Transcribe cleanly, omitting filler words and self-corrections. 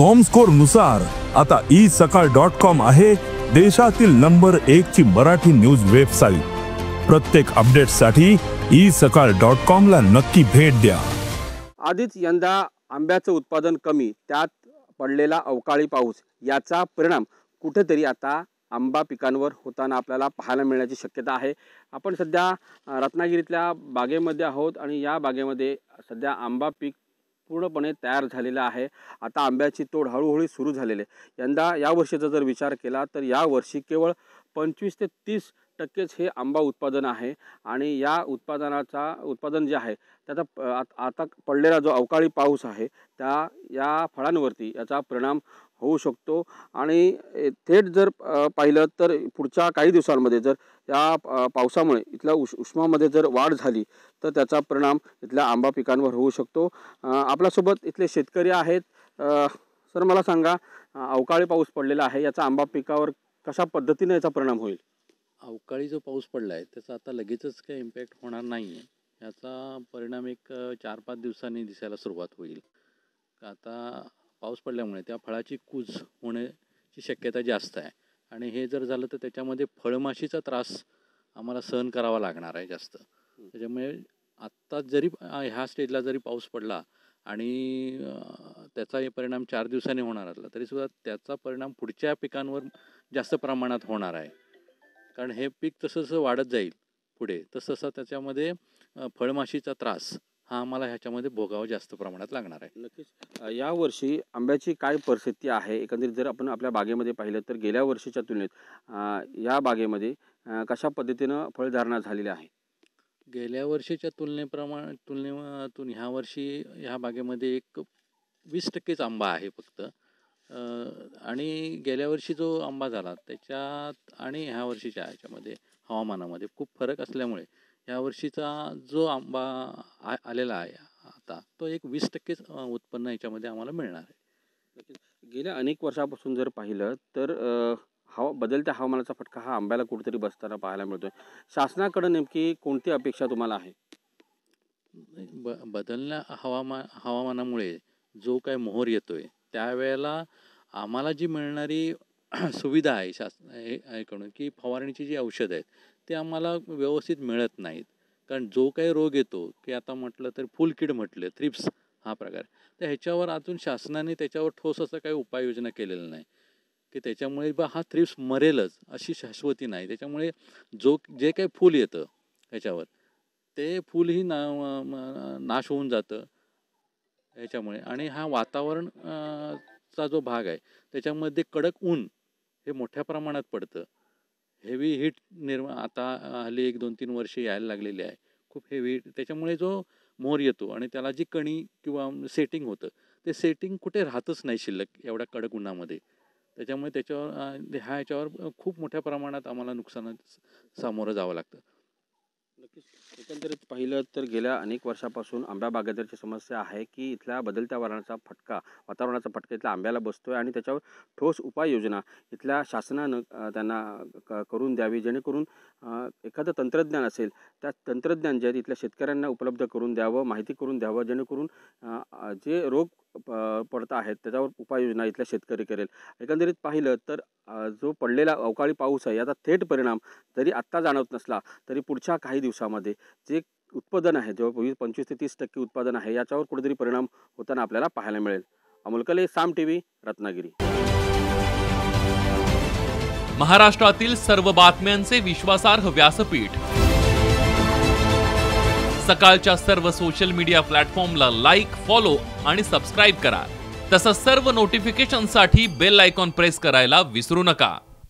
Comscore नुसार आता isakal.com आहे देशातील नंबर 1 ची मराठी न्यूज वेबसाईट। प्रत्येक अपडेटसाठी isakal.com ला नक्की भेट द्या। आधीच यंदा आंब्याचं उत्पादन कमी, त्यात पडलेला अवकाळी पाऊस याचा परिणाम कुठेतरी आता आंबा पिकांवर होताना आपल्याला पाहायला मिळण्याची शक्यता आहे। आपण सध्या रत्नागिरीतल्या बागेमध्ये आहोत आणि या बागेमध्ये सध्या आंबा पीक पूर्णपणे तयार झालेला आहे। आता आंब्याची तोड हळूहळू सुरू झालेली आहे। यंदा या वर्षीचा जर विचार केला तर या वर्षी केवळ 25 ते 30% हे आंबा उत्पादन आहे आणि या उत्पादन जे आहे त्याचा आता पडलेला जो अवकाळी पाऊस आहे या फळांवरती याचा परिणाम होऊ शकतो आणि थेट जर पाहिलं तर पुढच्या काही दिवसांमध्ये जर या पावसामुळे इथल्या उष्मामध्ये जर वाढ झाली तर त्याचा परिणाम इथल्या आंबा पिकांवर होऊ शकतो। आपल्यासोबत इथले शेतकरी आहेत। सर मला सांगा, अवकाळी पाऊस पडलेला आहे, याचा आंबा पिकावर कशा पद्धतीने याचा परिणाम होईल? अवकाळी जो पाऊस पडला आहे त्याचा आता लगेचच काही इम्पॅक्ट होणार नाही आहे। याचा परिणाम एक 4-5 दिवसांनी दिसायला सुरुवात होईल। आता पाऊस पडल्यामुळे त्या फळाची कूज होण्याची शक्यता जास्त आहे आणि हे जर झालं तर त्याच्यामध्ये फळमाशीचा त्रास आम्हाला सहन करावा लागणार आहे जास्त। त्याच्यामुळे आत्ता जरी ह्या स्टेजला जरी पाऊस पडला आणि त्याचा परिणाम 4 दिवसांनी होणार असला तरीसुद्धा त्याचा परिणाम पुढच्या पिकांवर जास्त प्रमाणात होणार आहे। कारण हे पीक तसं वाढत जाईल पुढे तसं त्याच्यामध्ये फळमाशीचा त्रास हा आम्हाला ह्याच्यामध्ये भोगावा जास्त प्रमाणात लागणार आहे। नक्कीच या वर्षी आंब्याची काय परिस्थिती आहे एकंदरीत जर आपण आपल्या बागेमध्ये पाहिलं तर गेल्या वर्षीच्या तुलनेत या बागेमध्ये कशा पद्धतीनं फळधारणा झालेली आहे? गेल्या वर्षीच्या तुलनेतून ह्या वर्षी ह्या बागेमध्ये एक 20% आंबा आहे फक्त। आणि गेल्या वर्षी जो आंबा झाला त्याच्यात आणि ह्या वर्षीच्या ह्याच्यामध्ये हवामानामध्ये खूप फरक असल्यामुळे ह्या वर्षीचा जो आंबा आलेला आहे आता तो एक 20% उत्पन्न याच्यामध्ये आम्हाला मिळणार आहे। गेल्या अनेक वर्षापासून जर पाहिलं तर बदलत्या हवामानाचा फटका हा आंब्याला कुठेतरी बसताना पाहायला मिळतोय। शासनाकडे नेमकी कोणती अपेक्षा तुम्हाला आहे? बदलण्या हवामानामुळे जो काय मोहर येतोय त्यावेळेला आम्हाला जी मिळणारी सुविधा आहे शासनाकडून की फवारणीची जी औषधं आहेत ते आम्हाला व्यवस्थित मिळत नाहीत। कारण जो काही रोग येतो की आता म्हटलं तर फुलकीड म्हटलं, थ्रिप्स हा प्रकार, तर ह्याच्यावर अजून शासनाने त्याच्यावर ठोस असं काही उपाययोजना केलेलं नाही की त्याच्यामुळे हा थ्रिप्स मरेलच अशी शाश्वती नाही। त्याच्यामुळे जे काही फूल येतं ह्याच्यावर ते फूलही नाश होऊन जातं ह्याच्यामुळे। आणि हा वातावरण चा जो भाग आहे त्याच्यामध्ये कडक ऊन हे मोठ्या प्रमाणात पडतं। हेवी हीट आता हल्ली 1-2-3 वर्ष यायला लागलेली आहे, खूप हेवी हीट। त्याच्यामुळे जो मोहर येतो आणि त्याला जी कणी किंवा सेटिंग होतं ते सेटिंग कुठे राहतच नाही शिल्लक एवढ्या कडक उन्हामध्ये। त्याच्यामुळे ह्याच्यावर खूप मोठ्या प्रमाणात आम्हाला नुकसानात सामोरं जावं लागतं। नक्कीच एकंदरीत पाहिलं तर गेल्या अनेक वर्षापासून आंबा बागायतदाराची समस्या आहे की इथल्या बदलत्या वातावरणाचा फटका इथल्या आंब्याला बसतोय आणि त्याच्यावर ठोस उपाययोजना इथल्या शासनानं त्यांना करून द्यावी, जेणेकरून एखादं तंत्रज्ञान असेल त्या तंत्रज्ञान जे इथल्या शेतकऱ्यांना उपलब्ध करून द्यावं, माहिती करून द्यावं, जेणेकरून जे रोग पडत आहेत त्याच्यावर उपाययोजना इथल्या शेतकरी करेल। एकंदरीत पाहिलं तर जो पडलेला अवकाळी पाऊस आहे याचा थेट परिणाम जरी आत्ता जाणवत नसला तरी पुढच्या काही दिवसामध्ये जे उत्पादन आहे जवळपास 25 ते 30% उत्पादन आहे याच्यावर कुठेतरी परिणाम होताना आपल्याला पाहायला मिळेल। अमोल कले, साम टीव्ही, रत्नागिरी। महाराष्ट्रातील सर्व बातम्यांचे विश्वासार्ह व्यासपीठ सकाळच्या सर्व सोशल मीडिया प्लॅटफॉर्मला लाईक, फॉलो आणि सबस्क्राईब करा। तसंच सर्व नोटिफिकेशनसाठी बेल आयकॉन प्रेस करायला विसरू नका।